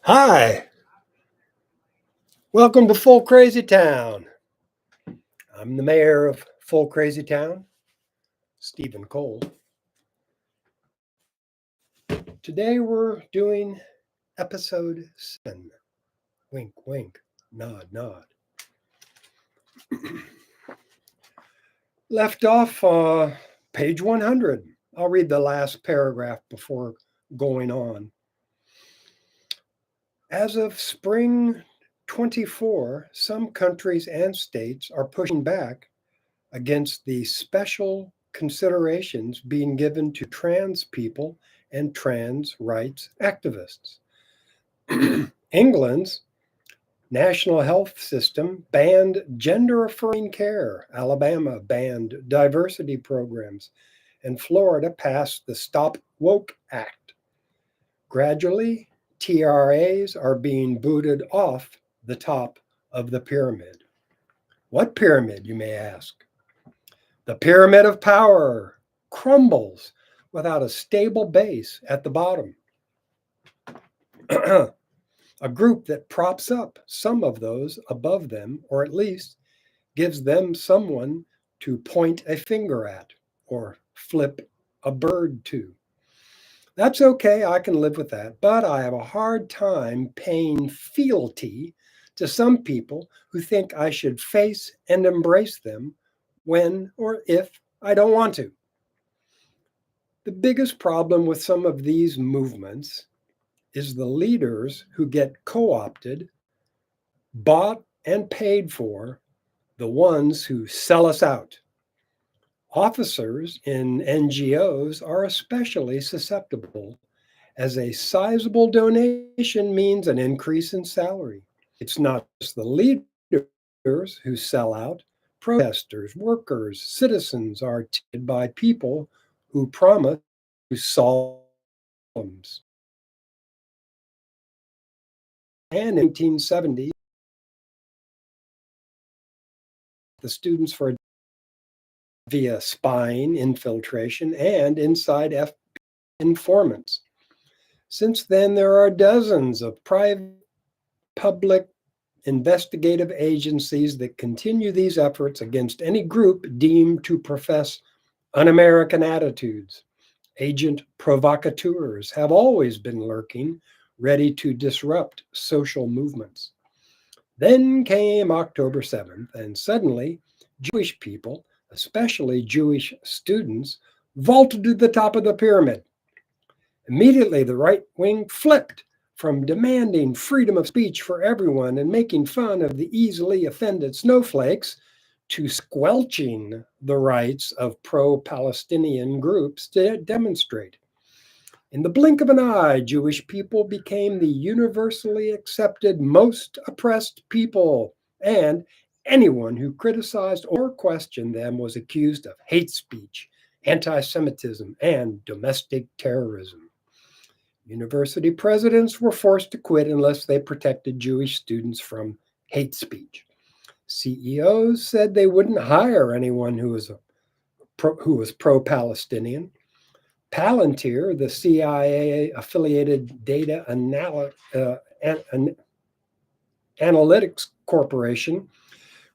Hi, welcome to Full Crazy Town. I'm the mayor of Full Crazy Town, Stephen Cole. Today we're doing episode 7. Wink, wink, nod, nod. Left off page 100. I'll read the last paragraph before going on. As of spring 24, some countries and states are pushing back against the special considerations being given to trans people and trans rights activists. England's national health system banned gender affirming care, Alabama banned diversity programs, and Florida passed the Stop Woke Act. Gradually, TRAs are being booted off the top of the pyramid. What pyramid, you may ask? The pyramid of power crumbles without a stable base at the bottom. A group that props up some of those above them, or at least gives them someone to point a finger at or flip a bird to. That's okay, I can live with that, but I have a hard time paying fealty to some people who think I should face and embrace them when or if I don't want to. The biggest problem with some of these movements is the leaders who get co opted, bought, and paid for, the ones who sell us out. Officers in NGOs are especially susceptible, as a sizable donation means an increase in salary. It's not just the leaders who sell out. Protesters, workers, citizens are tempted by people who promise to solve problems. And in the 1970s, the students for via spying, infiltration, and inside FBI informants. Since then, there are dozens of private, public, investigative agencies that continue these efforts against any group deemed to profess un-American attitudes. Agent provocateurs have always been lurking, ready to disrupt social movements. Then came October 7th, and suddenly Jewish people, especially Jewish students, vaulted to the top of the pyramid. Immediately, the right wing flipped from demanding freedom of speech for everyone and making fun of the easily offended snowflakes to squelching the rights of pro-Palestinian groups to demonstrate. In the blink of an eye, Jewish people became the universally accepted most oppressed people, and anyone who criticized or questioned them was accused of hate speech, anti-Semitism, and domestic terrorism. University presidents were forced to quit unless they protected Jewish students from hate speech. CEOs said they wouldn't hire anyone who was pro-Palestinian. Palantir, the CIA-affiliated data analytics corporation,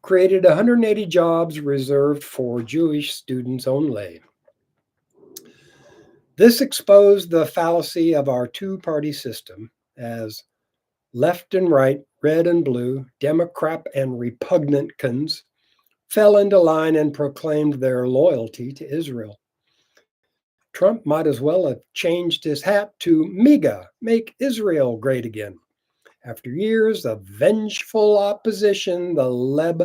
created 180 jobs reserved for Jewish students only. This exposed the fallacy of our two-party system, as left and right, red and blue, Democrat and Repugnantcans fell into line and proclaimed their loyalty to Israel. Trump might as well have changed his hat to MAGA, Make Israel Great Again. After years of vengeful opposition, the lib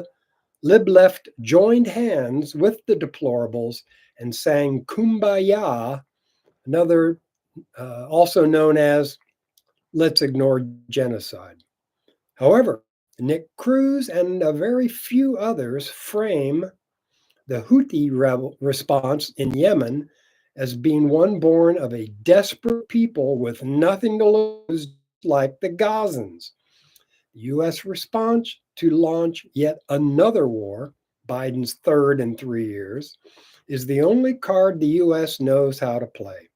left joined hands with the deplorables and sang Kumbaya, another also known as Let's Ignore Genocide. However, Nick Cruz and a very few others frame the Houthi response in Yemen as being one born of a desperate people with nothing to lose, like the Gazans. The U.S. response to launch yet another war, Biden's third in 3 years, is the only card the U.S. knows how to play.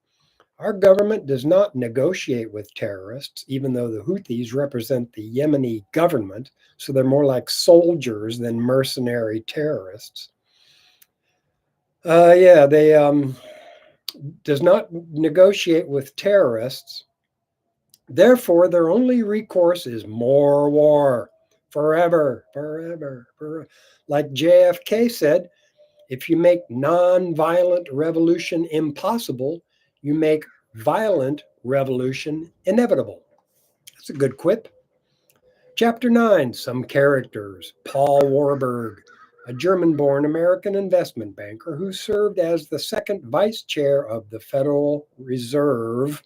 Our government does not negotiate with terrorists, even though the Houthis represent the Yemeni government, so they're more like soldiers than mercenary terrorists. They does not negotiate with terrorists. Therefore, their only recourse is more war, forever, forever, forever. Like JFK said, if you make nonviolent revolution impossible, you make violent revolution inevitable. That's a good quip. Chapter 9, Some Characters. Paul Warburg, a German born American investment banker who served as the second vice chair of the Federal Reserve,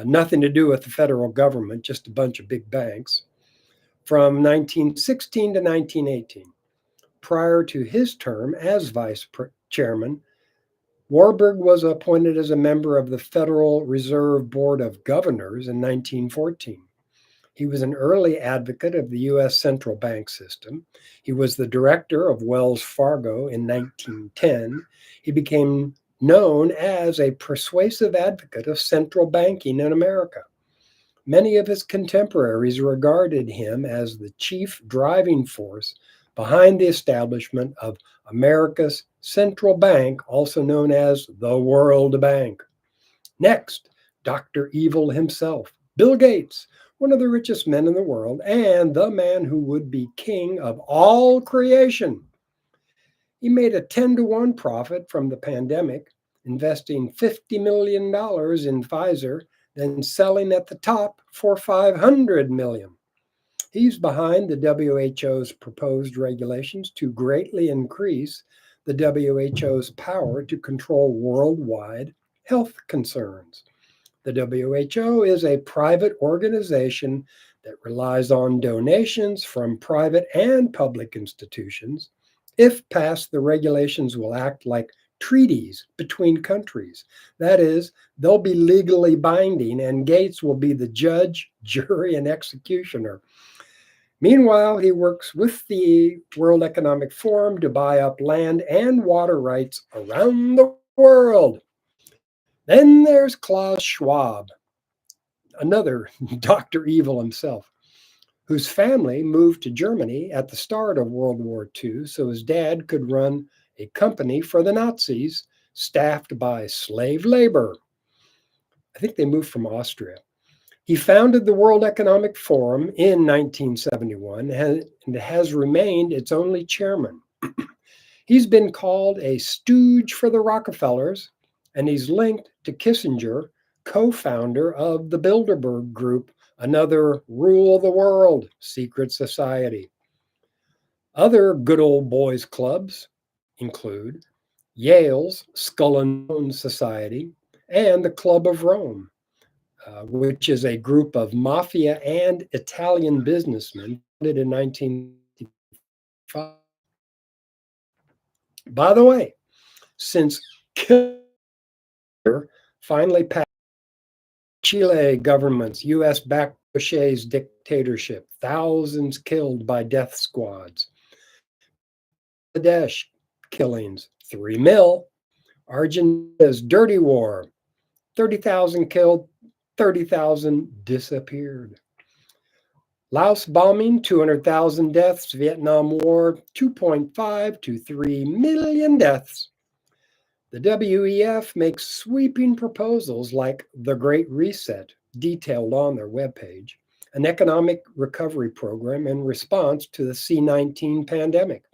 nothing to do with the federal government, just a bunch of big banks, from 1916 to 1918. Prior to his term as vice chairman, Warburg was appointed as a member of the Federal Reserve Board of Governors in 1914. He was an early advocate of the U.S. central bank system. He was the director of Wells Fargo in 1910. He became known as a persuasive advocate of central banking in America. Many of his contemporaries regarded him as the chief driving force behind the establishment of America's central bank, also known as the World Bank. Next, Dr. Evil himself, Bill Gates, one of the richest men in the world and the man who would be king of all creation. He made a 10-to-1 profit from the pandemic, investing $50 million in Pfizer, then selling at the top for $500 million. He's behind the WHO's proposed regulations to greatly increase the WHO's power to control worldwide health concerns. The WHO is a private organization that relies on donations from private and public institutions. If passed, the regulations will act like treaties between countries. That is, they'll be legally binding, and Gates will be the judge, jury, and executioner. Meanwhile, he works with the World Economic Forum to buy up land and water rights around the world. Then there's Klaus Schwab, another Dr. Evil himself, whose family moved to Germany at the start of World War II so his dad could run a company for the Nazis staffed by slave labor. I think they moved from Austria. He founded the World Economic Forum in 1971 and has remained its only chairman. He's been called a stooge for the Rockefellers, and he's linked to Kissinger, co-founder of the Bilderberg Group, another rule the world secret society. Other good old boys clubs include Yale's Skull and Bones Society and the Club of Rome, which is a group of mafia and Italian businessmen founded in 1955. By the way, since finally passed Chile government's U.S.-backed Pinochet's dictatorship, thousands killed by death squads. Bangladesh killings, 3 mil. Argentina's dirty war, 30,000 killed, 30,000 disappeared. Laos bombing, 200,000 deaths. Vietnam War, 2.5 to 3 million deaths. The WEF makes sweeping proposals like the Great Reset, detailed on their webpage, an economic recovery program in response to the C-19 pandemic.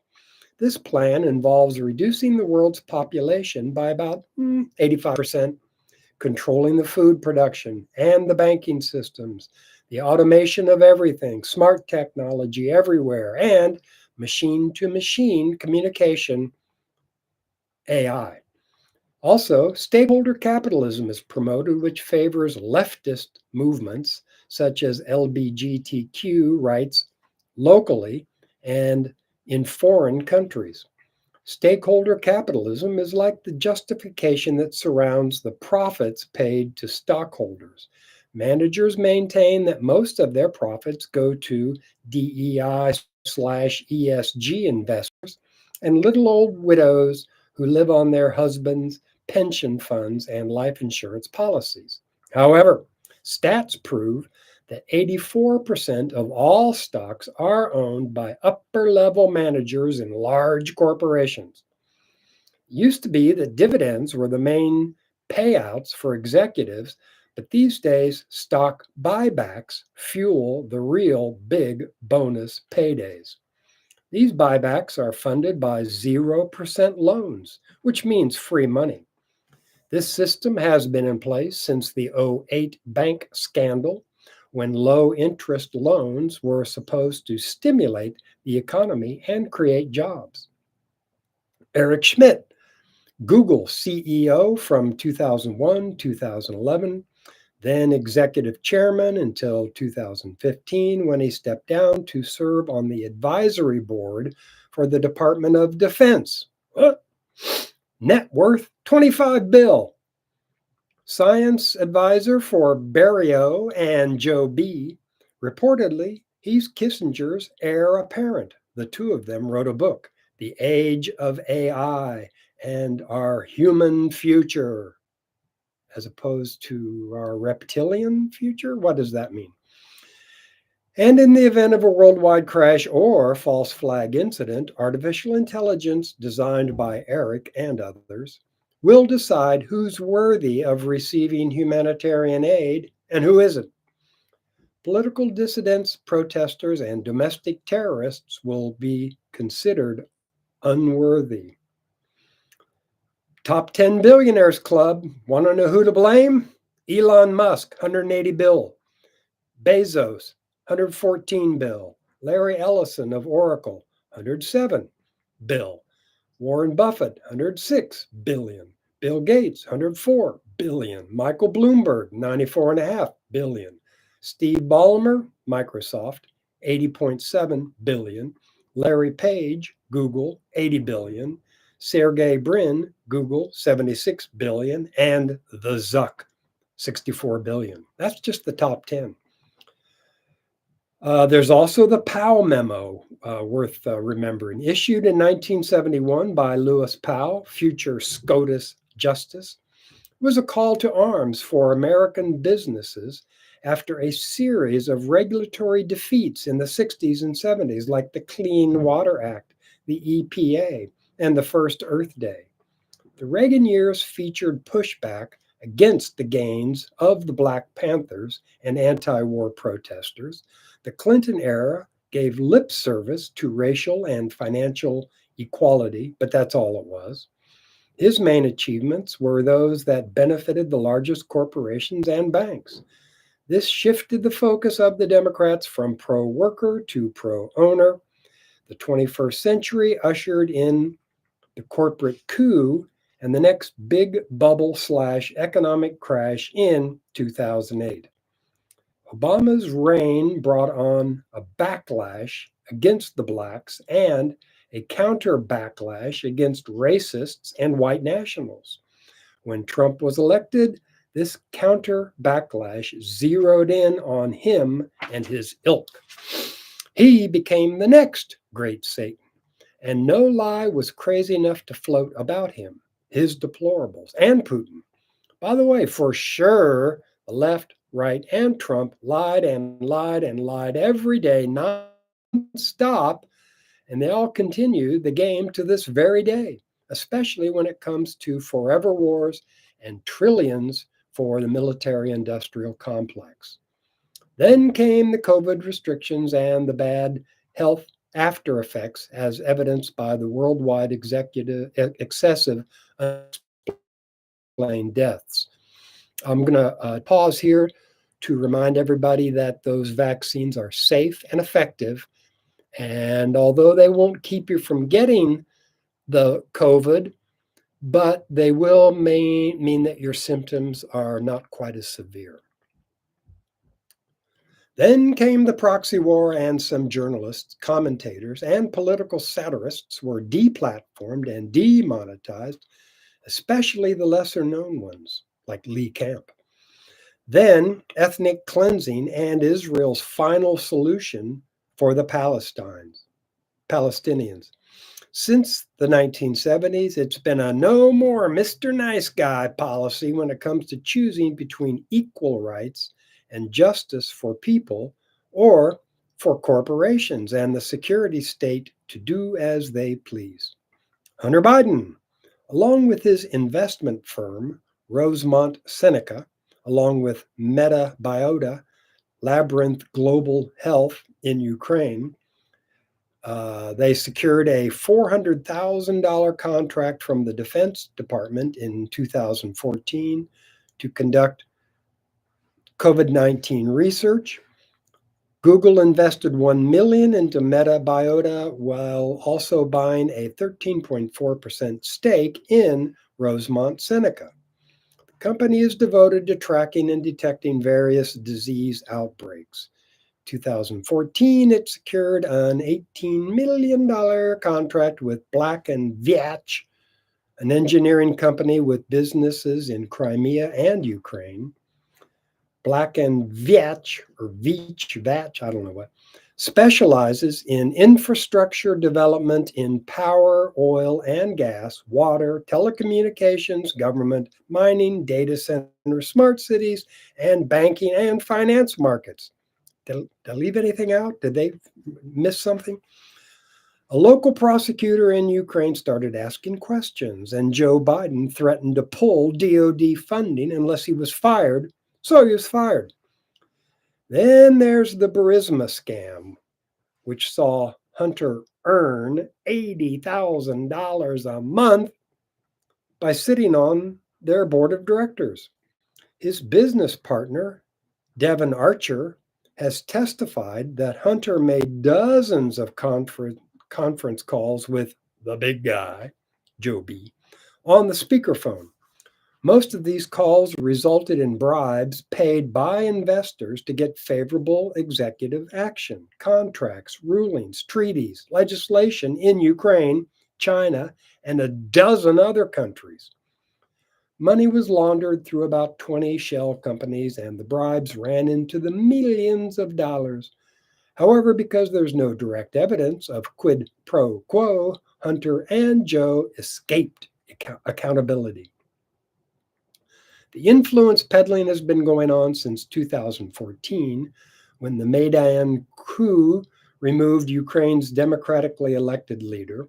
This plan involves reducing the world's population by about 85%, controlling the food production and the banking systems, the automation of everything, smart technology everywhere, and machine-to-machine communication, AI. Also, stakeholder capitalism is promoted, which favors leftist movements such as LGBTQ rights locally and in foreign countries. Stakeholder capitalism is like the justification that surrounds the profits paid to stockholders. Managers maintain that most of their profits go to DEI/ESG investors and little old widows who live on their husbands' pension funds and life insurance policies. However, stats prove that 84% of all stocks are owned by upper level managers in large corporations. It used to be that dividends were the main payouts for executives, but these days stock buybacks fuel the real big bonus paydays. These buybacks are funded by 0% loans, which means free money. This system has been in place since the '08 bank scandal, when low interest loans were supposed to stimulate the economy and create jobs. Eric Schmidt, Google CEO from 2001 2011, then executive chairman until 2015 when he stepped down to serve on the advisory board for the Department of Defense. Net worth 25 bill. Science advisor for Berio and Joe B. Reportedly, he's Kissinger's heir apparent. The two of them wrote a book, The Age of AI and Our Human Future, as opposed to our reptilian future. What does that mean? And in the event of a worldwide crash or false flag incident, artificial intelligence designed by Eric and others will decide who's worthy of receiving humanitarian aid and who isn't. Political dissidents, protesters, and domestic terrorists will be considered unworthy. Top 10 billionaires club. Want to know who to blame? Elon Musk, 180 bill. Bezos, 114 bill. Larry Ellison of Oracle, 107 bill. Warren Buffett, 106 billion. Bill Gates, 104 billion. Michael Bloomberg, 94.5 billion. Steve Ballmer, Microsoft, 80.7 billion. Larry Page, Google, 80 billion. Sergey Brin, Google, 76 billion. And the Zuck, 64 billion. That's just the top 10. There's also the Powell memo, worth remembering, issued in 1971 by Lewis Powell, future SCOTUS Justice. It was a call to arms for American businesses after a series of regulatory defeats in the 60s and 70s, like the Clean Water Act, the EPA, and the first Earth Day. The Reagan years featured pushback against the gains of the Black Panthers and anti-war protesters. The Clinton era gave lip service to racial and financial equality, but that's all it was. His main achievements were those that benefited the largest corporations and banks. This shifted the focus of the Democrats from pro-worker to pro-owner. The 21st century ushered in the corporate coup and the next big bubble/economic crash in 2008. Obama's reign brought on a backlash against the blacks and a counter backlash against racists and white nationals. When Trump was elected, this counter backlash zeroed in on him and his ilk. He became the next great Satan, and no lie was crazy enough to float about him, his deplorables, and Putin. By the way, for sure, the left, right, and Trump lied and lied and lied every day, non-stop, and they all continue the game to this very day, especially when it comes to forever wars and trillions for the military-industrial complex. Then came the COVID restrictions and the bad health after effects, as evidenced by the worldwide excessive unexplained deaths. I'm going to pause here to remind everybody that those vaccines are safe and effective. And although they won't keep you from getting the COVID, but they will mean that your symptoms are not quite as severe. Then came the proxy war, and some journalists, commentators, and political satirists were deplatformed and demonetized, especially the lesser known ones like Lee Camp. Then ethnic cleansing and Israel's final solution for the Palestinians. Since the 1970s, it's been a no more Mr. Nice Guy policy when it comes to choosing between equal rights and justice for people or for corporations and the security state to do as they please. Hunter Biden, along with his investment firm, Rosemont Seneca, along with Meta Biota, Labyrinth Global Health in Ukraine, they secured a $400,000 contract from the Defense Department in 2014 to conduct COVID-19 research. Google invested $1 million into Meta Biota while also buying a 13.4% stake in Rosemont Seneca. The company is devoted to tracking and detecting various disease outbreaks. 2014, it secured an $18 million contract with Black & Veatch, an engineering company with businesses in Crimea and Ukraine. Black & Veatch, or Veatch, I don't know what, specializes in infrastructure development in power, oil and gas, water, telecommunications, government, mining, data centers, smart cities, and banking and finance markets. Did I leave anything out? Did they miss something? A local prosecutor in Ukraine started asking questions, and Joe Biden threatened to pull DoD funding unless he was fired, so he was fired. Then there's the Burisma scam, which saw Hunter earn $80,000 a month by sitting on their board of directors. His business partner, Devon Archer, has testified that Hunter made dozens of conference calls with the big guy, Joe B, on the speakerphone. Most of these calls resulted in bribes paid by investors to get favorable executive action, contracts, rulings, treaties, legislation in Ukraine, China, and a dozen other countries. Money was laundered through about 20 shell companies, and the bribes ran into the millions of dollars. However, because there's no direct evidence of quid pro quo, Hunter and Joe escaped accountability. The influence peddling has been going on since 2014, when the Maidan coup removed Ukraine's democratically elected leader.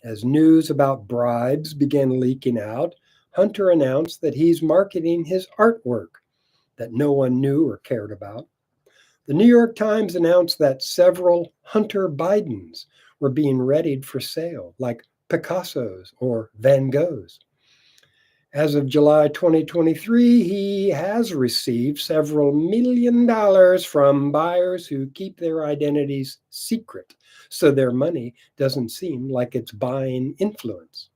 As news about bribes began leaking out, Hunter announced that he's marketing his artwork that no one knew or cared about. The New York Times announced that several Hunter Bidens were being readied for sale, like Picasso's or Van Gogh's. As of July 2023, he has received several $1 million from buyers who keep their identities secret, so their money doesn't seem like it's buying influence.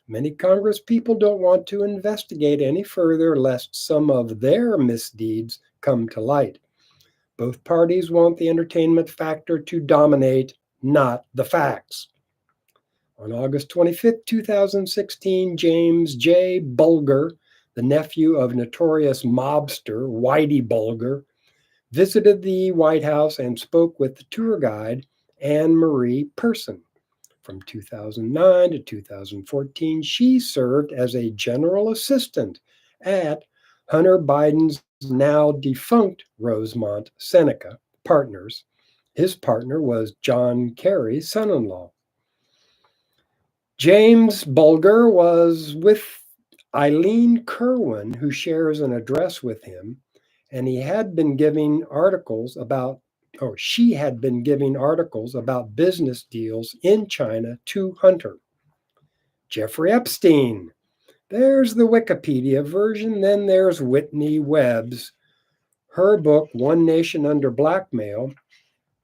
Many Congress people don't want to investigate any further lest some of their misdeeds come to light. Both parties want the entertainment factor to dominate, not the facts. On August 25, 2016, James J. Bulger, the nephew of notorious mobster Whitey Bulger, visited the White House and spoke with the tour guide Anne Marie Person. From 2009 to 2014, she served as a general assistant at Hunter Biden's now defunct Rosemont Seneca Partners. His partner was John Kerry's son-in-law. James Bulger was with Eileen Kerwin, who shares an address with him, and she had been giving articles about business deals in China to Hunter. Jeffrey Epstein. There's the Wikipedia version. Then there's Whitney Webb's. Her book, One Nation Under Blackmail,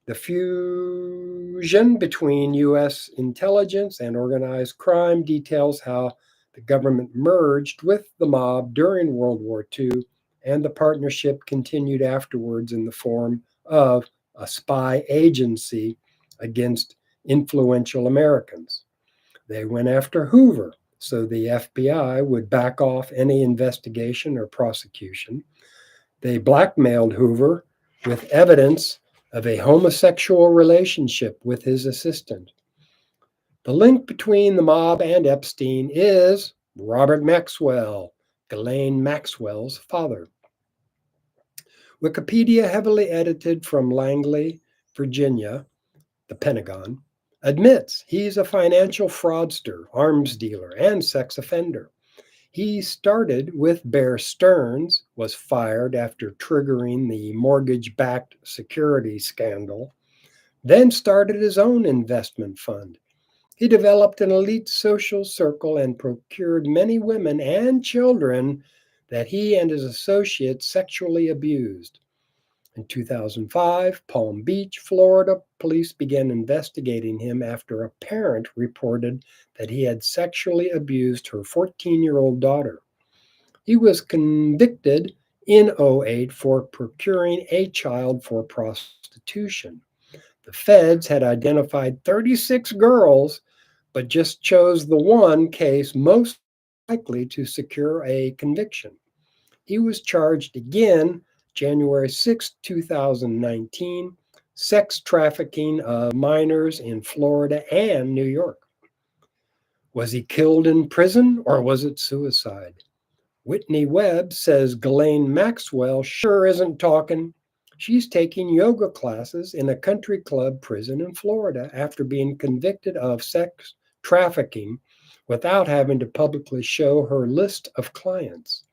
the fusion between U.S. intelligence and organized crime, details how the government merged with the mob during World War II, and the partnership continued afterwards in the form of a spy agency against influential Americans. They went after Hoover, so the FBI would back off any investigation or prosecution. They blackmailed Hoover with evidence of a homosexual relationship with his assistant. The link between the mob and Epstein is Robert Maxwell, Ghislaine Maxwell's father. Wikipedia, heavily edited from Langley, Virginia, the Pentagon, admits he's a financial fraudster, arms dealer, and sex offender. He started with Bear Stearns, was fired after triggering the mortgage-backed security scandal, then started his own investment fund. He developed an elite social circle and procured many women and children that he and his associates sexually abused. In 2005, Palm Beach, Florida, police began investigating him after a parent reported that he had sexually abused her 14-year-old daughter. He was convicted in '08 for procuring a child for prostitution. The feds had identified 36 girls, but just chose the one case most likely to secure a conviction. He was charged again January 6, 2019, sex trafficking of minors in Florida and New York. Was he killed in prison or was it suicide? Whitney Webb says Ghislaine Maxwell sure isn't talking. She's taking yoga classes in a country club prison in Florida after being convicted of sex trafficking without having to publicly show her list of clients.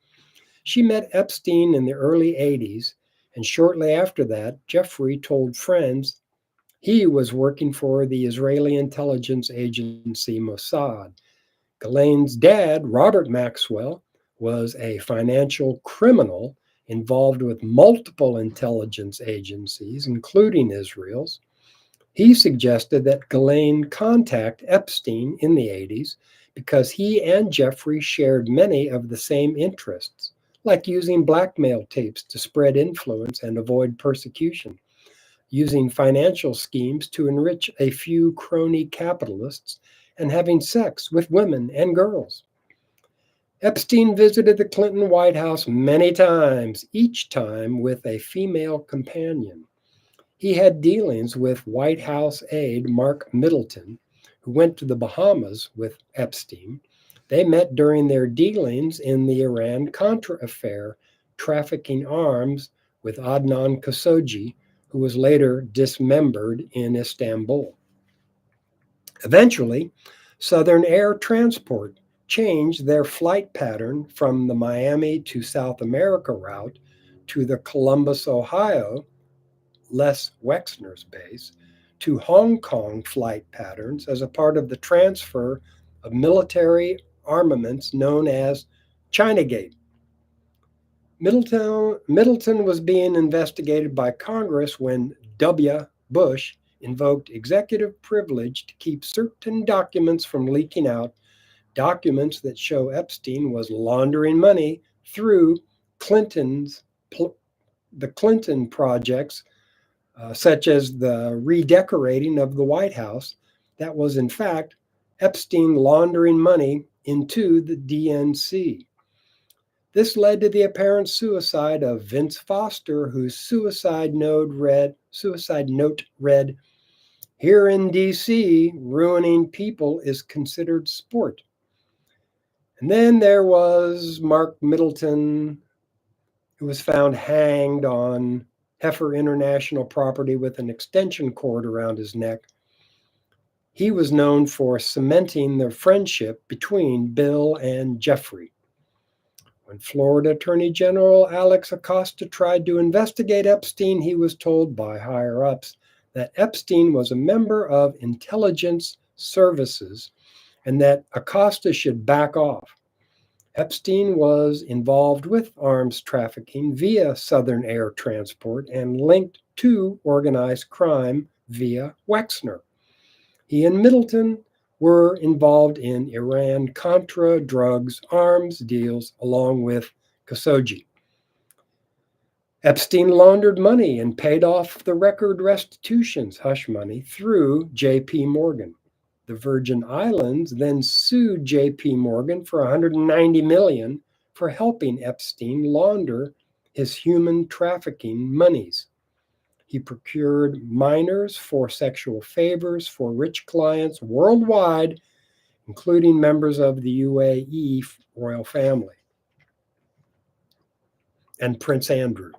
She met Epstein in the early '80s, and shortly after that, Jeffrey told friends he was working for the Israeli intelligence agency Mossad. Ghislaine's dad, Robert Maxwell, was a financial criminal involved with multiple intelligence agencies, including Israel's. He suggested that Ghislaine contact Epstein in the '80s because he and Jeffrey shared many of the same interests, like using blackmail tapes to spread influence and avoid persecution, using financial schemes to enrich a few crony capitalists, and having sex with women and girls. Epstein visited the Clinton White House many times, each time with a female companion. He had dealings with White House aide Mark Middleton, who went to the Bahamas with Epstein. They met during their dealings in the Iran-Contra affair, trafficking arms with Adnan Khashoggi, who was later dismembered in Istanbul. Eventually, Southern Air Transport changed their flight pattern from the Miami to South America route to the Columbus, Ohio, Les Wexner's base, to Hong Kong flight patterns as a part of the transfer of military armaments known as Chinagate. Middleton was being investigated by Congress when W. Bush invoked executive privilege to keep certain documents from leaking out, documents that show Epstein was laundering money through the Clinton projects, such as the redecorating of the White House, that was in fact Epstein laundering money into the DNC. This led to the apparent suicide of Vince Foster, whose suicide note read, "Here in DC, ruining people is considered sport." And then there was Mark Middleton, who was found hanged on Heifer International property with an extension cord around his neck. He was known for cementing the friendship between Bill and Jeffrey. When Florida Attorney General Alex Acosta tried to investigate Epstein, he was told by higher-ups that Epstein was a member of intelligence services and that Acosta should back off. Epstein was involved with arms trafficking via Southern Air Transport and linked to organized crime via Wexner. He and Middleton were involved in Iran-Contra drugs, arms deals, along with Khashoggi. Epstein laundered money and paid off the record restitutions, hush money, through J.P. Morgan. The Virgin Islands then sued J.P. Morgan for $190 million for helping Epstein launder his human trafficking monies. He procured minors for sexual favors for rich clients worldwide, including members of the UAE royal family and Prince Andrew.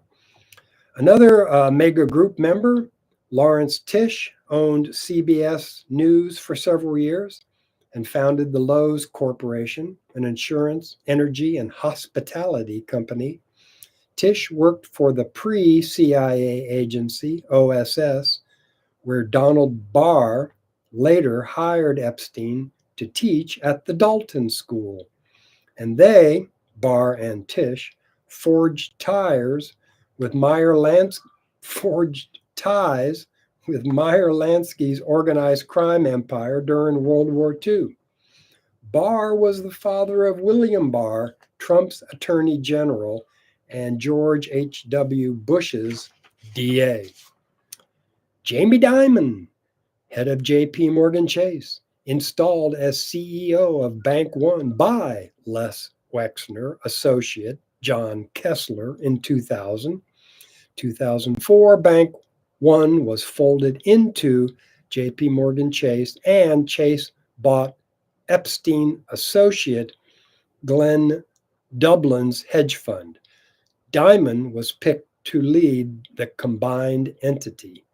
Another mega group member, Lawrence Tisch, owned CBS News for several years and founded the Lowe's Corporation, an insurance, energy, and hospitality company. Tisch worked for the pre-CIA agency, OSS, where Donald Barr later hired Epstein to teach at the Dalton School. And they, Barr and Tisch, forged ties with Meyer Lansky's organized crime empire during World War II. Barr was the father of William Barr, Trump's Attorney General, and George H.W. Bush's DA. Jamie Dimon, head of J.P. Morgan Chase, installed as CEO of Bank One by Les Wexner associate John Kessler in 2000. 2004, Bank One was folded into J.P. Morgan Chase, and Chase bought Epstein associate Glenn Dublin's hedge fund. Dimon was picked to lead the combined entity.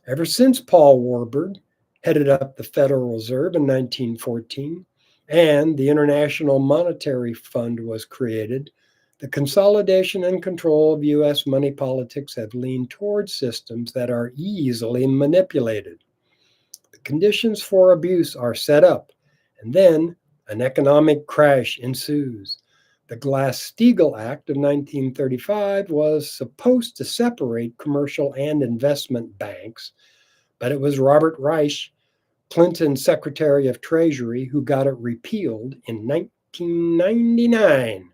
Ever since Paul Warburg headed up the Federal Reserve in 1914 and the International Monetary Fund was created, the consolidation and control of U.S. money politics have leaned towards systems that are easily manipulated. The conditions for abuse are set up, and then an economic crash ensues. The Glass-Steagall Act of 1935 was supposed to separate commercial and investment banks, but it was Robert Reich, Clinton's Secretary of Treasury, who got it repealed in 1999.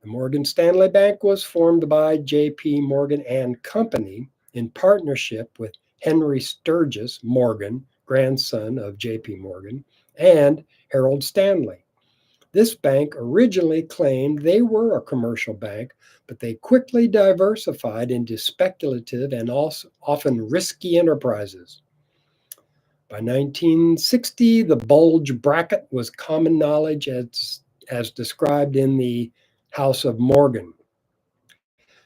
The Morgan Stanley Bank was formed by J.P. Morgan and Company in partnership with Henry Sturgis Morgan, grandson of J.P. Morgan, and Harold Stanley. This bank originally claimed they were a commercial bank, but they quickly diversified into speculative and also often risky enterprises. By 1960, the bulge bracket was common knowledge as described in the House of Morgan.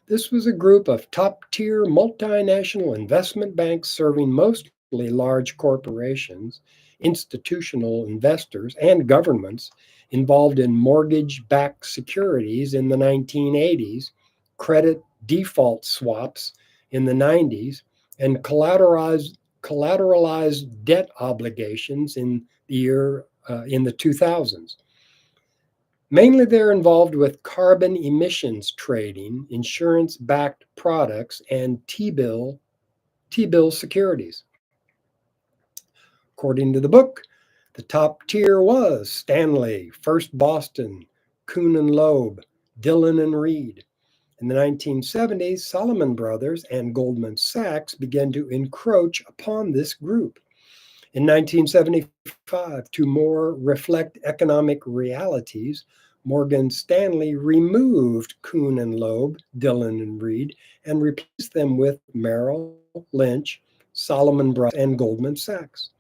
This was a group of top-tier multinational investment banks serving mostly large corporations, institutional investors, and governments involved in mortgage-backed securities in the 1980s, credit default swaps in the 90s, and collateralized debt obligations in the 2000s. Mainly, they're involved with carbon emissions trading, insurance-backed products, and T-bill securities. According to the book, the top tier was Stanley, First Boston, Kuhn and Loeb, Dillon and Reed. In the 1970s, Salomon Brothers and Goldman Sachs began to encroach upon this group. In 1975, to more reflect economic realities, Morgan Stanley removed Kuhn and Loeb, Dillon and Reed, and replaced them with Merrill Lynch, Salomon Brothers, and Goldman Sachs.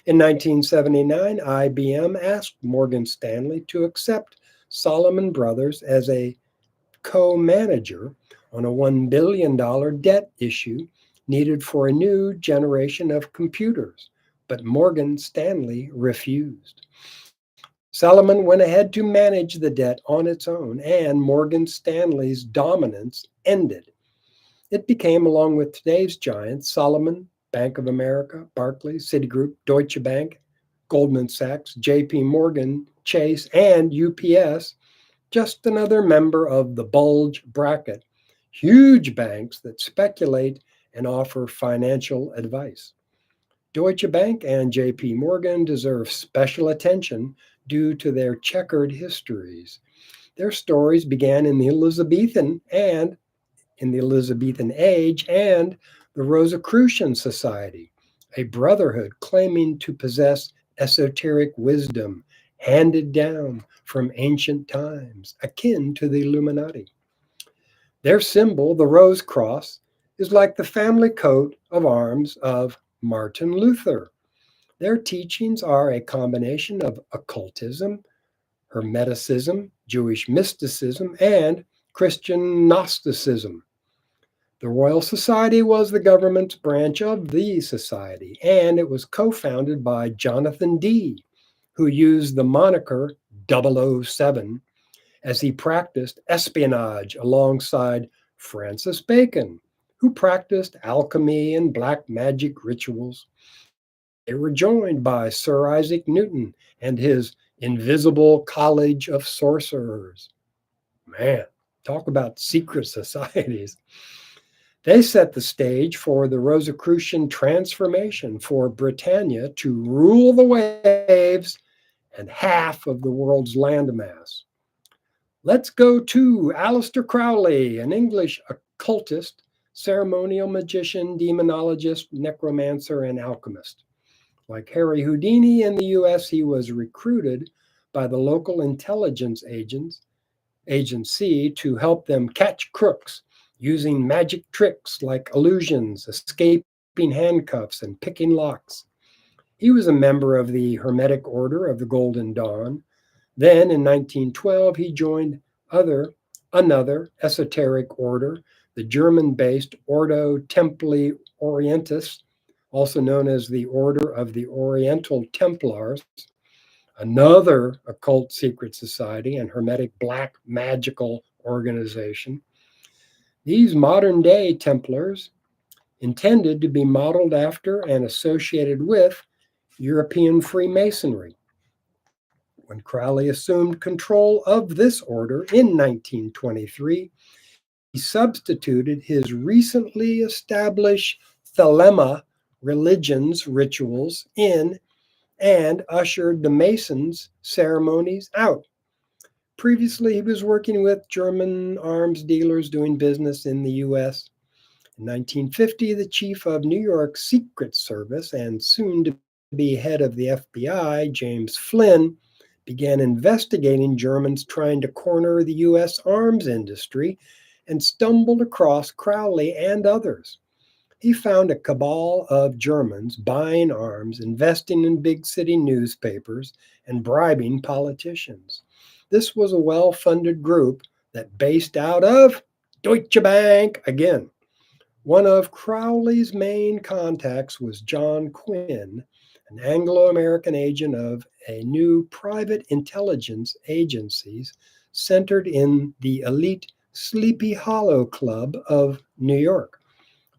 In 1979, IBM asked Morgan Stanley to accept Salomon Brothers as a co-manager on a $1 billion debt issue needed for a new generation of computers, but Morgan Stanley refused. Salomon went ahead to manage the debt on its own, and Morgan Stanley's dominance ended. It became, along with today's giants, Salomon, Bank of America, Barclays, Citigroup, Deutsche Bank, Goldman Sachs, J.P. Morgan, Chase, and UPS, just another member of the bulge bracket, huge banks that speculate and offer financial advice. Deutsche Bank and J.P. Morgan deserve special attention due to their checkered histories. Their stories began in the Elizabethan age and the Rosicrucian Society, a brotherhood claiming to possess esoteric wisdom handed down from ancient times, akin to the Illuminati. Their symbol, the Rose Cross, is like the family coat of arms of Martin Luther. Their teachings are a combination of occultism, Hermeticism, Jewish mysticism, and Christian Gnosticism. The Royal Society was the government's branch of the society, and it was co founded by Jonathan Dee, who used the moniker 007 as he practiced espionage alongside Francis Bacon, who practiced alchemy and black magic rituals. They were joined by Sir Isaac Newton and his Invisible College of Sorcerers. Man, talk about secret societies. They set the stage for the Rosicrucian transformation for Britannia to rule the waves and half of the world's landmass. Let's go to Aleister Crowley, an English occultist, ceremonial magician, demonologist, necromancer, and alchemist. Like Harry Houdini in the US, he was recruited by the local intelligence agency to help them catch crooks using magic tricks like illusions, escaping handcuffs, and picking locks. He was a member of the Hermetic Order of the Golden Dawn. Then in 1912, he joined another esoteric order, the German-based Ordo Templi Orientis, also known as the Order of the Oriental Templars, another occult secret society and hermetic black magical organization. These modern day Templars intended to be modeled after and associated with European Freemasonry. When Crowley assumed control of this order in 1923, he substituted his recently established Thelema religion's rituals in and ushered the Masons' ceremonies out. Previously, he was working with German arms dealers doing business in the US. In 1950, the chief of New York's Secret Service and soon to be head of the FBI, James Flynn, began investigating Germans trying to corner the US arms industry and stumbled across Crowley and others. He found a cabal of Germans buying arms, investing in big city newspapers, and bribing politicians. This was a well funded group that based out of Deutsche Bank again. One of Crowley's main contacts was John Quinn, an Anglo American agent of a new private intelligence agencies centered in the elite Sleepy Hollow Club of New York,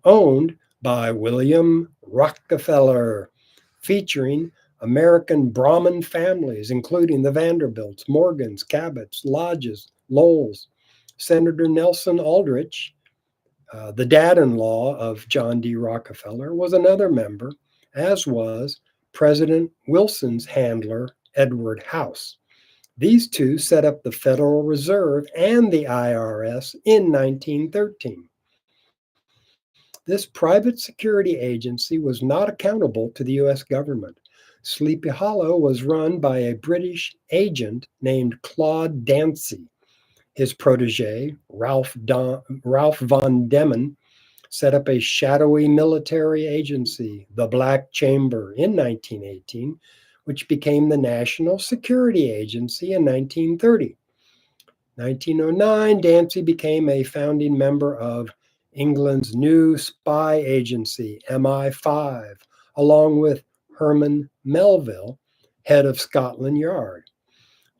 owned by William Rockefeller, featuring American Brahmin families, including the Vanderbilts, Morgans, Cabots, Lodges, Lowells. Senator Nelson Aldrich, the dad in law of John D. Rockefeller, was another member, as was President Wilson's handler, Edward House. These two set up the Federal Reserve and the IRS in 1913. This private security agency was not accountable to the US government. Sleepy Hollow was run by a British agent named Claude Dancy. His protege, Ralph von Demmen, set up a shadowy military agency, the Black Chamber, in 1918, which became the National Security Agency in 1930. 1909, Dancy became a founding member of England's new spy agency, MI5, along with Herman Melville, head of Scotland Yard.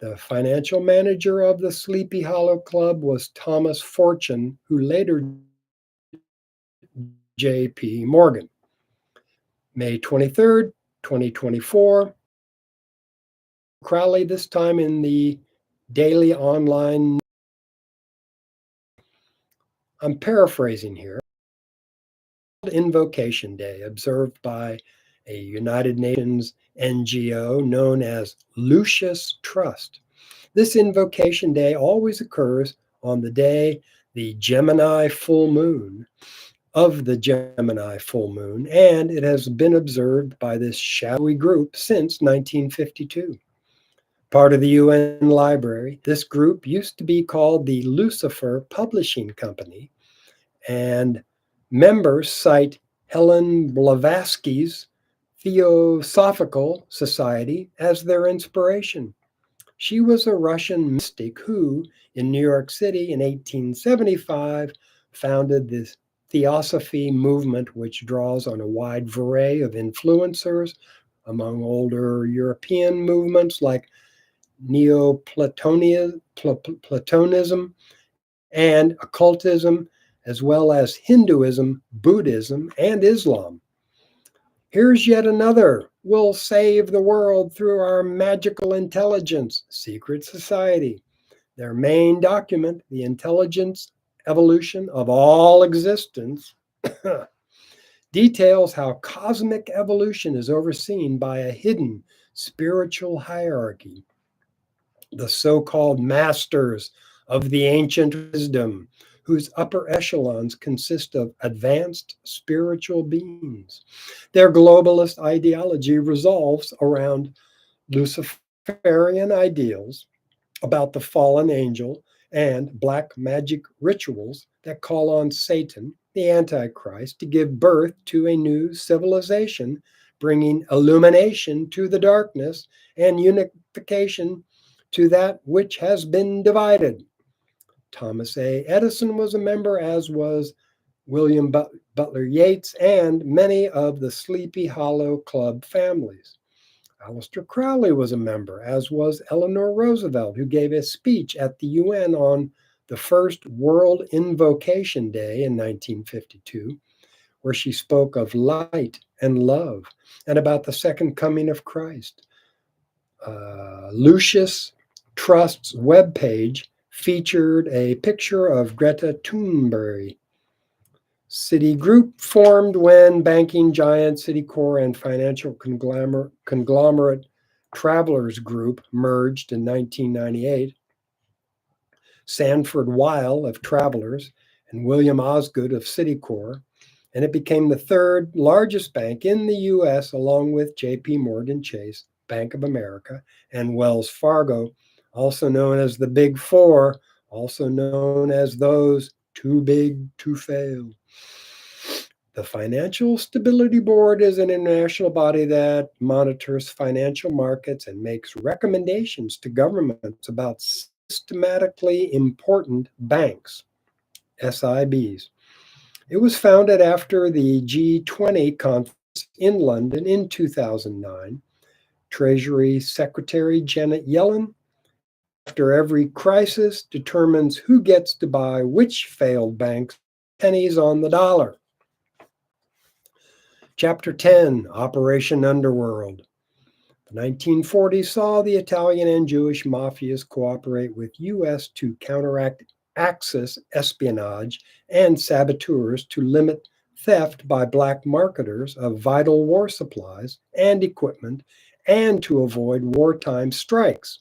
The financial manager of the Sleepy Hollow Club was Thomas Fortune, who later J.P. Morgan. May 23rd, 2024. Crowley, this time in the daily online. I'm paraphrasing here. Invocation Day, observed by a United Nations NGO known as Lucis Trust. This invocation day always occurs on the day the Gemini full moon of the Gemini full moon, and it has been observed by this shadowy group since 1952. Part of the UN Library, this group used to be called the Lucifer Publishing Company, and Members cite Helen Blavatsky's Theosophical Society as their inspiration. She was a Russian mystic who, in New York City in 1875, founded the Theosophy movement, which draws on a wide array of influencers among older European movements like Neoplatonism and occultism, as well as Hinduism, Buddhism, and Islam. Here's yet another. We'll save the world through our magical intelligence, secret society. Their main document, The Intelligence Evolution of All Existence, details how cosmic evolution is overseen by a hidden spiritual hierarchy. The so-called masters of the ancient wisdom, whose upper echelons consist of advanced spiritual beings. Their globalist ideology revolves around Luciferian ideals about the fallen angel and black magic rituals that call on Satan, the Antichrist, to give birth to a new civilization, bringing illumination to the darkness and unification to that which has been divided. Thomas A. Edison was a member, as was William Butler Yeats and many of the Sleepy Hollow Club families. Aleister Crowley was a member, as was Eleanor Roosevelt, who gave a speech at the UN on the first World Invocation Day in 1952, where she spoke of light and love and about the second coming of Christ. Lucius Trust's webpage featured a picture of Greta Thunberg. Citigroup formed when banking giant Citicorp and financial conglomerate Travelers Group merged in 1998. Sanford Weill of Travelers and William Osgood of Citicorp, and it became the third largest bank in the U.S. along with J.P. Morgan Chase, Bank of America, and Wells Fargo, also known as the Big Four, also known as those too big to fail. The Financial Stability Board is an international body that monitors financial markets and makes recommendations to governments about systematically important banks, SIBs. It was founded after the G20 conference in London in 2009. Treasury Secretary Janet Yellen, after every crisis, determines who gets to buy which failed banks, pennies on the dollar. Chapter 10, Operation Underworld. The 1940s saw the Italian and Jewish mafias cooperate with U.S. to counteract Axis espionage and saboteurs to limit theft by black marketers of vital war supplies and equipment and to avoid wartime strikes.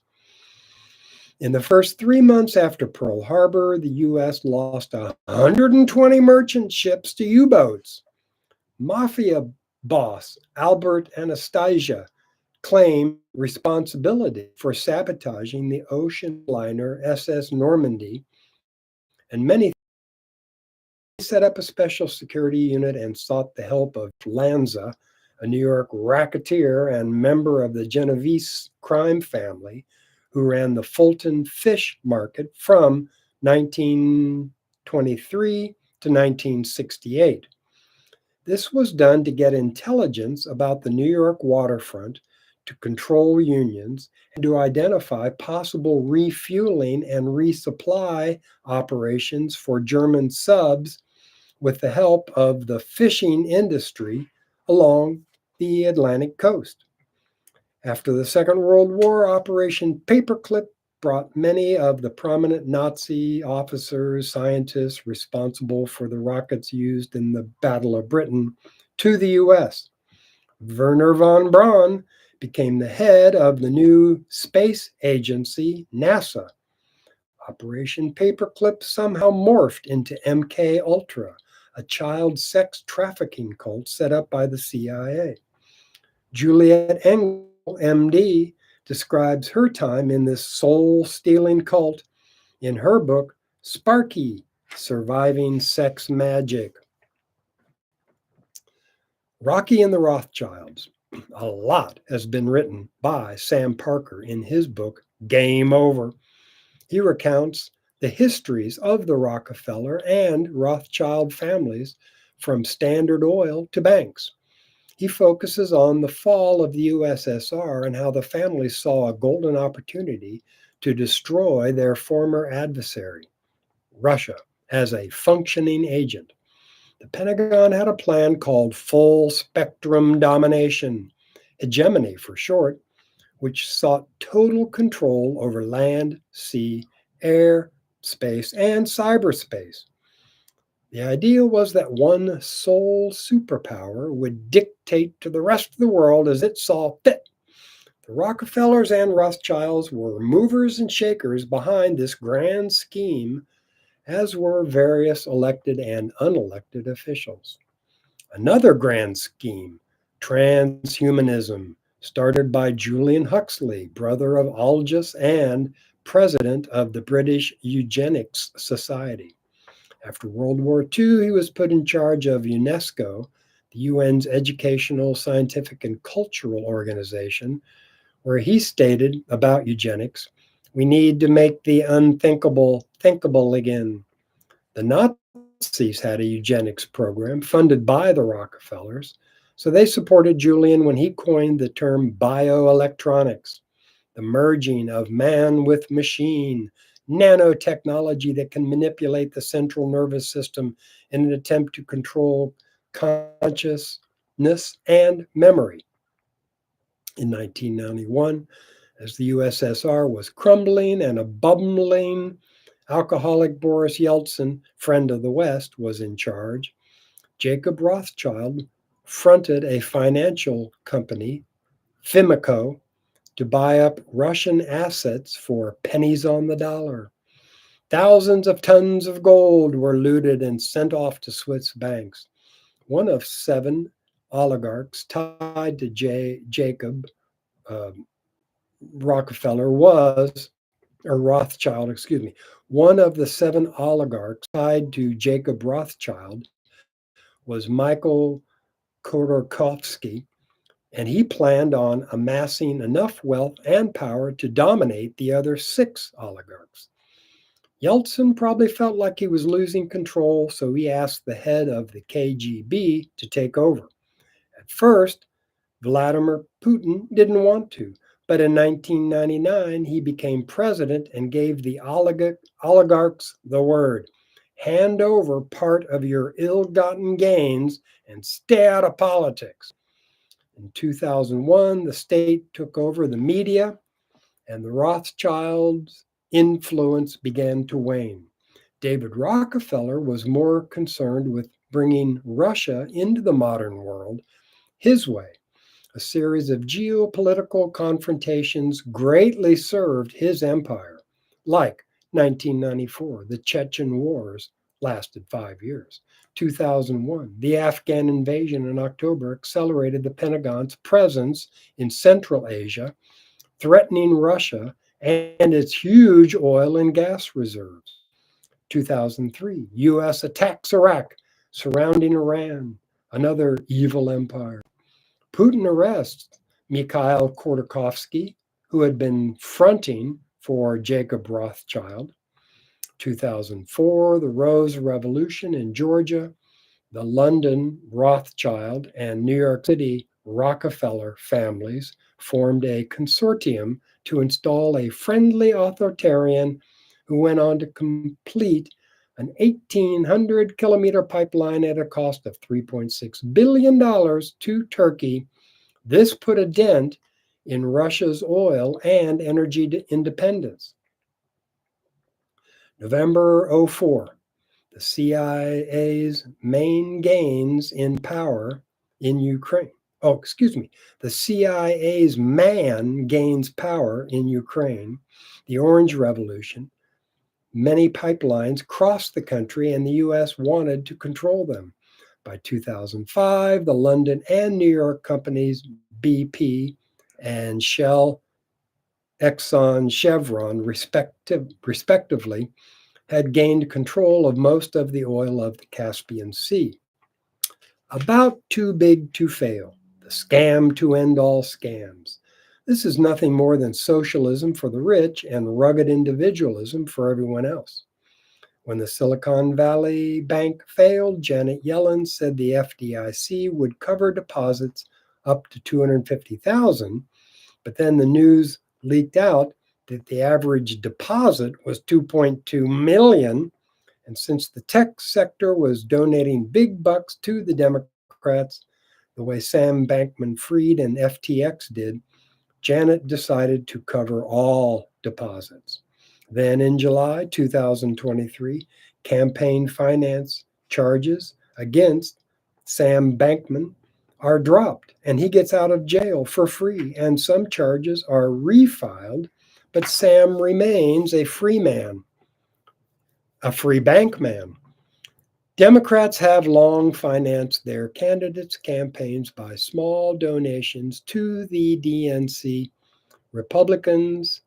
In the first 3 months after Pearl Harbor, the U.S. lost 120 merchant ships to U-boats. Mafia boss Albert Anastasia claimed responsibility for sabotaging the ocean liner SS Normandy, and many set up a special security unit and sought the help of Lanza, a New York racketeer and member of the Genovese crime family, who ran the Fulton Fish Market from 1923 to 1968. This was done to get intelligence about the New York waterfront, to control unions, and to identify possible refueling and resupply operations for German subs with the help of the fishing industry along the Atlantic coast. After the Second World War, Operation Paperclip brought many of the prominent Nazi officers, scientists responsible for the rockets used in the Battle of Britain to the U.S. Wernher von Braun became the head of the new space agency, NASA. Operation Paperclip somehow morphed into MK Ultra, a child sex trafficking cult set up by the CIA. Juliet Engel, MD, describes her time in this soul-stealing cult in her book, Sparky, Surviving Sex Magic. Rocky and the Rothschilds. A lot has been written by Sam Parker in his book, Game Over. He recounts the histories of the Rockefeller and Rothschild families from Standard Oil to banks. He focuses on the fall of the USSR and how the family saw a golden opportunity to destroy their former adversary, Russia, as a functioning agent. The Pentagon had a plan called Full Spectrum Domination, hegemony for short, which sought total control over land, sea, air, space, and cyberspace. The idea was that one sole superpower would dictate to the rest of the world as it saw fit. The Rockefellers and Rothschilds were movers and shakers behind this grand scheme, as were various elected and unelected officials. Another grand scheme, transhumanism, started by Julian Huxley, brother of Aldous and president of the British Eugenics Society. After World War II, he was put in charge of UNESCO, the UN's educational, scientific, and cultural organization, where he stated about eugenics, "We need to make the unthinkable thinkable again." The Nazis had a eugenics program funded by the Rockefellers, so they supported Julian when he coined the term bioelectronics, the merging of man with machine, nanotechnology that can manipulate the central nervous system in an attempt to control consciousness and memory. In 1991, as the USSR was crumbling and a bumbling alcoholic Boris Yeltsin, friend of the West, was in charge, Jacob Rothschild fronted a financial company, Fimico, to buy up Russian assets for pennies on the dollar. Thousands of tons of gold were looted and sent off to Swiss banks. One of 7 oligarchs tied to Jacob Rockefeller was, or Rothschild, excuse me, one of the 7 oligarchs tied to Jacob Rothschild was Michael Khodorkovsky, and he planned on amassing enough wealth and power to dominate the other 6 oligarchs. Yeltsin probably felt like he was losing control, so he asked the head of the KGB to take over. At first, Vladimir Putin didn't want to, but in 1999 he became president and gave the oligarchs the word: hand over part of your ill-gotten gains and stay out of politics. In 2001, the state took over the media, and the Rothschilds' influence began to wane. David Rockefeller was more concerned with bringing Russia into the modern world his way. A series of geopolitical confrontations greatly served his empire, like 1994, the Chechen Wars lasted 5 years. 2001, the Afghan invasion in October accelerated the Pentagon's presence in Central Asia, threatening Russia and its huge oil and gas reserves. 2003, US attacks Iraq, surrounding Iran, another evil empire. Putin arrests Mikhail Khodorkovsky, who had been fronting for Jacob Rothschild. 2004, the Rose Revolution in Georgia, the London Rothschild and New York City Rockefeller families formed a consortium to install a friendly authoritarian who went on to complete an 1,800-kilometer pipeline at a cost of $3.6 billion to Turkey. This put a dent in Russia's oil and energy independence. November 04, the CIA's main gains in power in Ukraine. The CIA's man gains power in Ukraine, the Orange Revolution. Many pipelines crossed the country, and the U.S. wanted to control them. By 2005, the London and New York companies BP and Shell, Exxon, Chevron, respectively, had gained control of most of the oil of the Caspian Sea. About too big to fail, the scam to end all scams. This is nothing more than socialism for the rich and rugged individualism for everyone else. When the Silicon Valley Bank failed, Janet Yellen said the FDIC would cover deposits up to 250,000, but then the news leaked out that the average deposit was 2.2 million. And since the tech sector was donating big bucks to the Democrats, the way Sam Bankman Fried and FTX did, Janet decided to cover all deposits. Then in July 2023, campaign finance charges against Sam Bankman are dropped and he gets out of jail for free, and some charges are refiled, but Sam remains a free man, a free bank man. Democrats have long financed their candidates' campaigns by small donations to the DNC. Republicans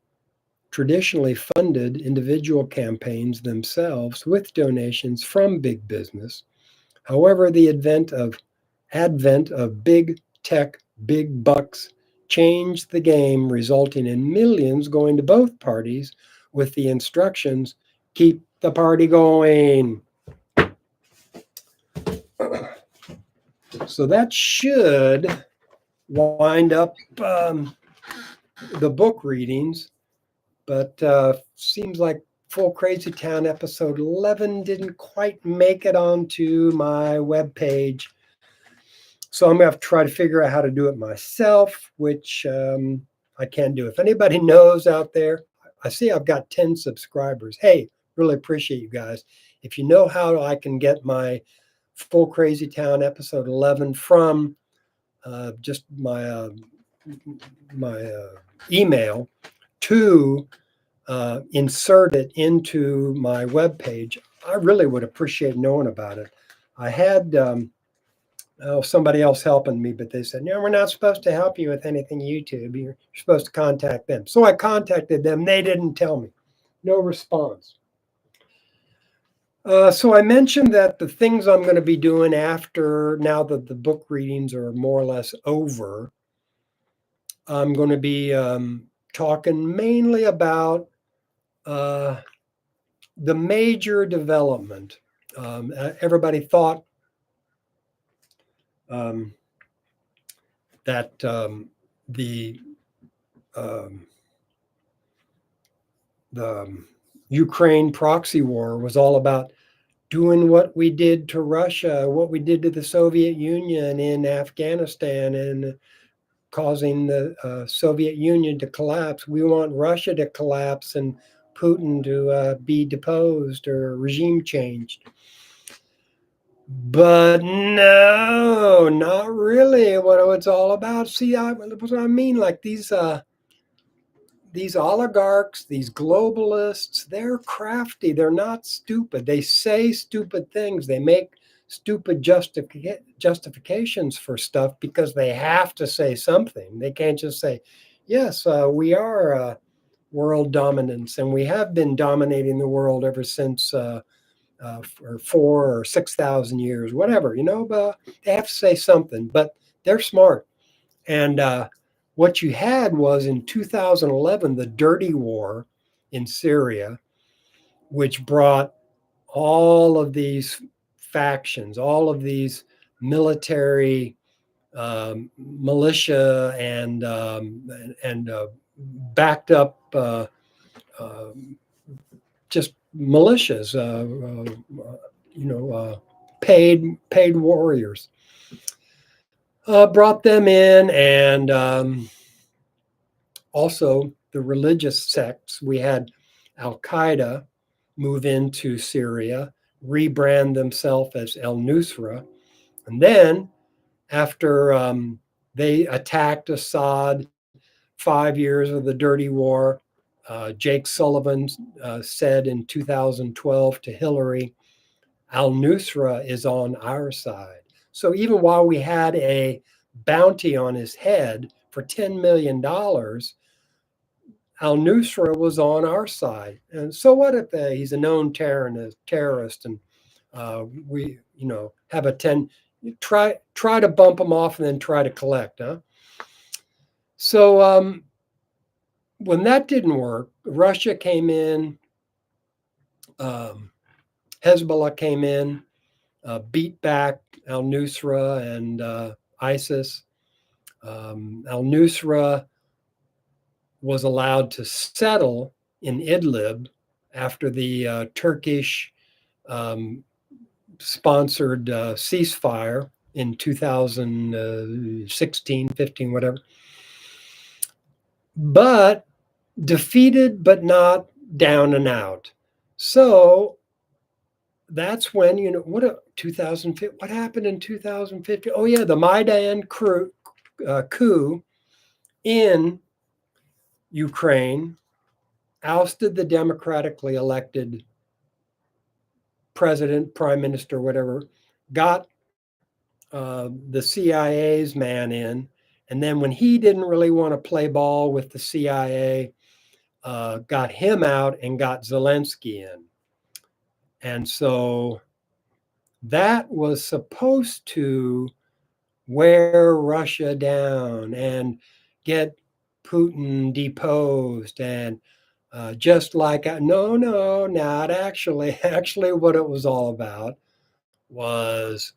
traditionally funded individual campaigns themselves with donations from big business. However, the advent of big tech, big bucks changed the game, resulting in millions going to both parties with the instructions, keep the party going. So that should wind up the book readings, but seems like Full Crazy Town episode 11 didn't quite make it onto my webpage. So I'm going to have to try to figure out how to do it myself, which I can do. If anybody knows out there, I see I've got 10 subscribers. Hey, really appreciate you guys. If you know how I can get my Full Crazy Town episode 11 from just my email to insert it into my webpage, I really would appreciate knowing about it. I had somebody else helping me, but they said, no, we're not supposed to help you with anything YouTube. You're supposed to contact them. So I contacted them. They didn't tell me. No response. So I mentioned that the things I'm going to be doing after, now that the book readings are more or less over, I'm going to be talking mainly about the major development. Everybody thought that the Ukraine proxy war was all about doing what we did to Russia, what we did to the Soviet Union in Afghanistan, and causing the Soviet Union to collapse. We want Russia to collapse and Putin to be deposed or regime changed. But no, not really what it's all about. See, what I mean, like these oligarchs, these globalists, they're crafty. They're not stupid. They say stupid things. They make stupid justifications for stuff because they have to say something. They can't just say, yes, we are world dominance, and we have been dominating the world ever since for 4 or 6,000 years, whatever, but they have to say something, but they're smart. And what you had was in 2011, the dirty war in Syria, which brought all of these factions, all of these military militia and backed up just militias, paid warriors. Brought them in, and also the religious sects. We had Al Qaeda move into Syria, rebrand themselves as Al Nusra, and then after they attacked Assad, 5 years of the dirty war, Jake Sullivan said in 2012 to Hillary, Al Nusra is on our side. So even while we had a bounty on his head for $10 million, Al Nusra was on our side. And so what if he's a known terrorist and we, have a You try to bump them off and then try to collect, huh? So when that didn't work, Russia came in, um, Hezbollah came in, beat back al Nusra and ISIS. Al Nusra was allowed to settle in Idlib after the Turkish um, sponsored ceasefire in 2016, 15, whatever. But defeated, but not down and out. So that's when, 2015, what happened in 2015? Oh, yeah, the Maidan coup in Ukraine ousted the democratically elected president, prime minister, whatever, got the CIA's man in. And then when he didn't really want to play ball with the CIA, got him out and got Zelensky in. And so that was supposed to wear Russia down and get Putin deposed. And just like, no, not actually. Actually, what it was all about was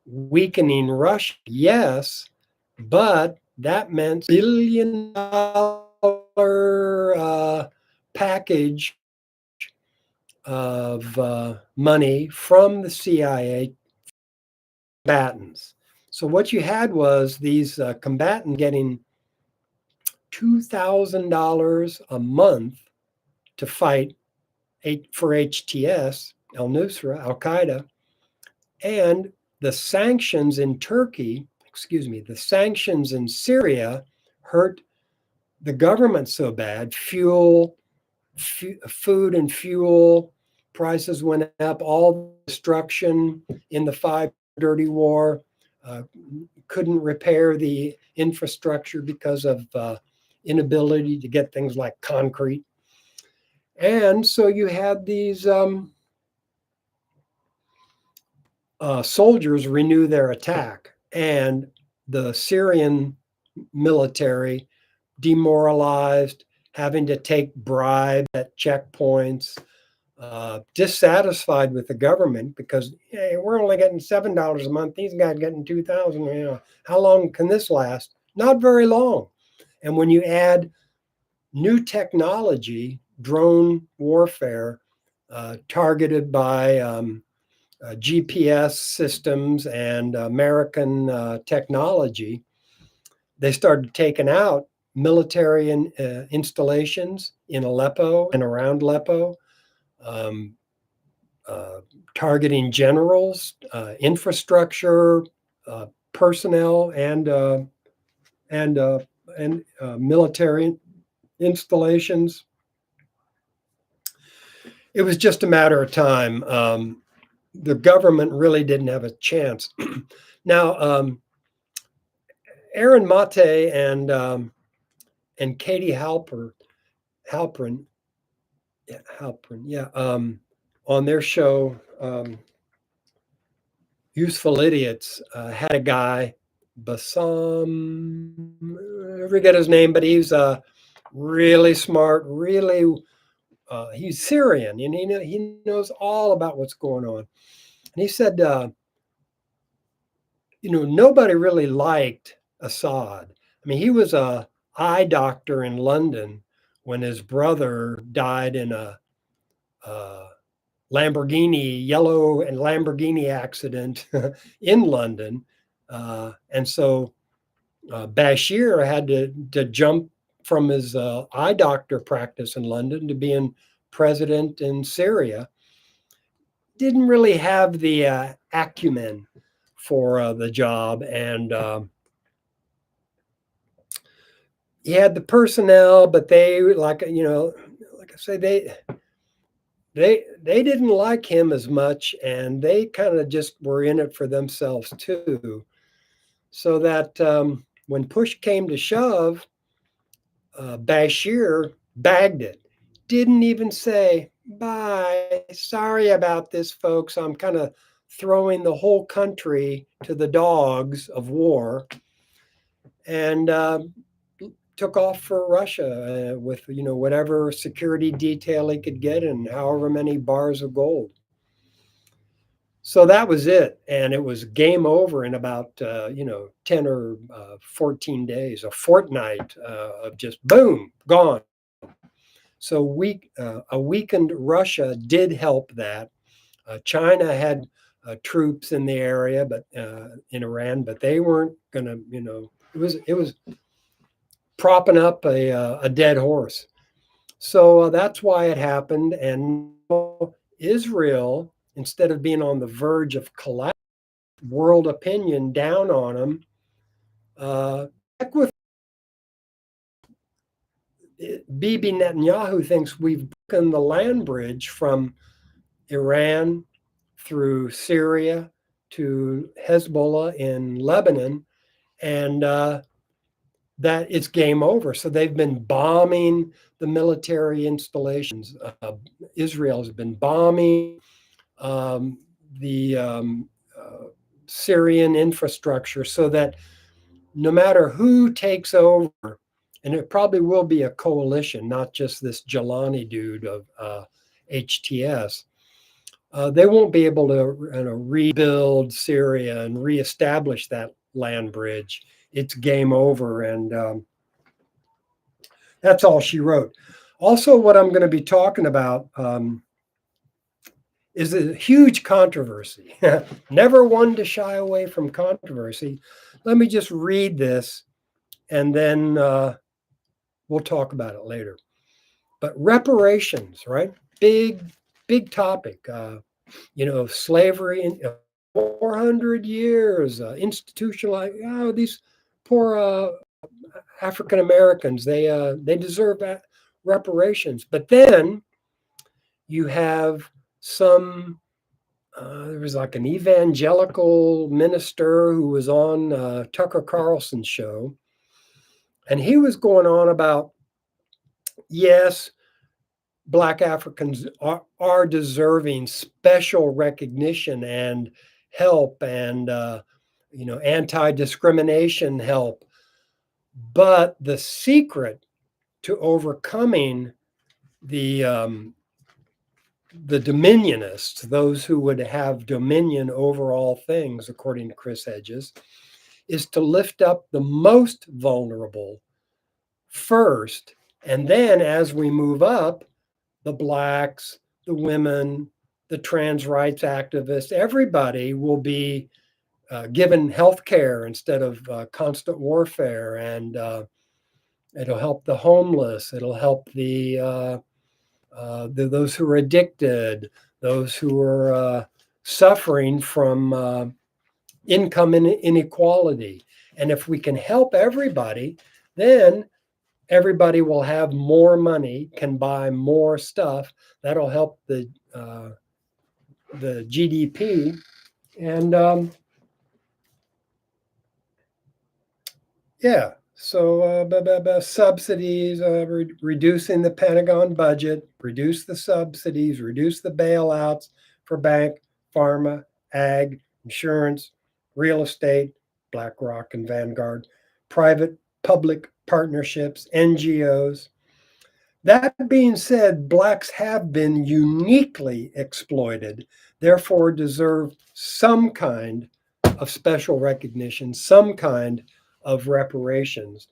weakening Russia, yes, but that meant $1 billion package of money from the CIA combatants. So what you had was these combatants getting $2,000 a month to fight for HTS, Al Nusra, Al Qaeda, and the sanctions in the sanctions in Syria hurt the government so bad. Food and fuel prices went up. All destruction in the Five Dirty War, couldn't repair the infrastructure because of inability to get things like concrete. And so you had these soldiers renew their attack, and the Syrian military demoralized, having to take bribes at checkpoints, dissatisfied with the government because, hey, we're only getting $7 a month. These guys getting 2,000. How long can this last? Not very long. And when you add new technology, drone warfare, targeted by GPS systems and American technology, they started taking out military installations in Aleppo and around Aleppo, targeting generals, infrastructure, personnel, and military installations. It was just a matter of time. The government really didn't have a chance. Now, Aaron Mate and Katie Halperin, on their show, Useful Idiots, had a guy, Bassam, I forget his name, but he's really smart, really, he's Syrian, and he knows all about what's going on. And he said, nobody really liked Assad. I mean, he was a eye doctor in London when his brother died in a yellow and Lamborghini accident in London. And so Bashir had to jump from his eye doctor practice in London to being president in Syria. Didn't really have the acumen for the job, and he had the personnel, but they, like I say, they didn't like him as much, and they kind of just were in it for themselves too. So that when push came to shove, Bashir bagged it. Didn't even say, bye, sorry about this, folks. I'm kind of throwing the whole country to the dogs of war, and took off for Russia with whatever security detail he could get and however many bars of gold. So that was it, and it was game over in about 10 or 14 days, a fortnight of just boom, gone. So a weakened Russia did help that. China had troops in the area, but in Iran, but they weren't going to. It was propping up a dead horse. So that's why it happened. And Israel, instead of being on the verge of collapse, world opinion down on them, with Bibi Netanyahu thinks we've broken the land bridge from Iran through Syria to Hezbollah in Lebanon, and that it's game over. So they've been bombing the military installations. Israel has been bombing the Syrian infrastructure, so that no matter who takes over, and it probably will be a coalition, not just this Jelani dude of HTS, they won't be able to rebuild Syria and reestablish that land bridge. It's game over, and that's all she wrote. Also, what I'm going to be talking about is a huge controversy. Never one to shy away from controversy. Let me just read this, and then we'll talk about it later. But reparations, right? Big topic. Slavery in 400 years, institutionalized. These poor African Americans, they deserve reparations. But then you have some. There was like an evangelical minister who was on Tucker Carlson's show, and he was going on about, yes, Black Africans are deserving special recognition and help, and anti-discrimination help. But the secret to overcoming the dominionists, those who would have dominion over all things, according to Chris Hedges, is to lift up the most vulnerable first, and then as we move up, the Blacks, the women, the trans rights activists, everybody will be given health care instead of constant warfare, and it'll help the homeless, it'll help those who are addicted, those who are suffering from income inequality. And if we can help everybody, then everybody will have more money, can buy more stuff. That'll help the GDP. And so subsidies, reducing the Pentagon budget, reduce the subsidies, reduce the bailouts for bank, pharma, ag, insurance, real estate, BlackRock and Vanguard, private public partnerships, NGOs. That being said, Blacks have been uniquely exploited, therefore deserve some kind of special recognition, some kind of reparations.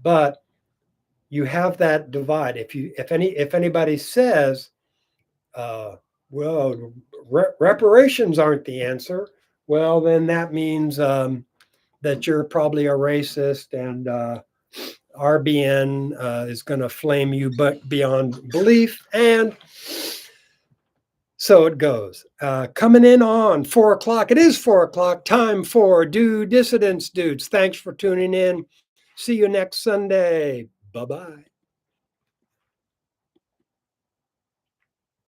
But you have that divide. If anybody says, reparations aren't the answer, well, then that means that you're probably a racist, and RBN is going to flame you but beyond belief. And so it goes. Coming in on 4 o'clock. It is 4 o'clock. Time for Dissidents Dudes. Thanks for tuning in. See you next Sunday. Bye-bye.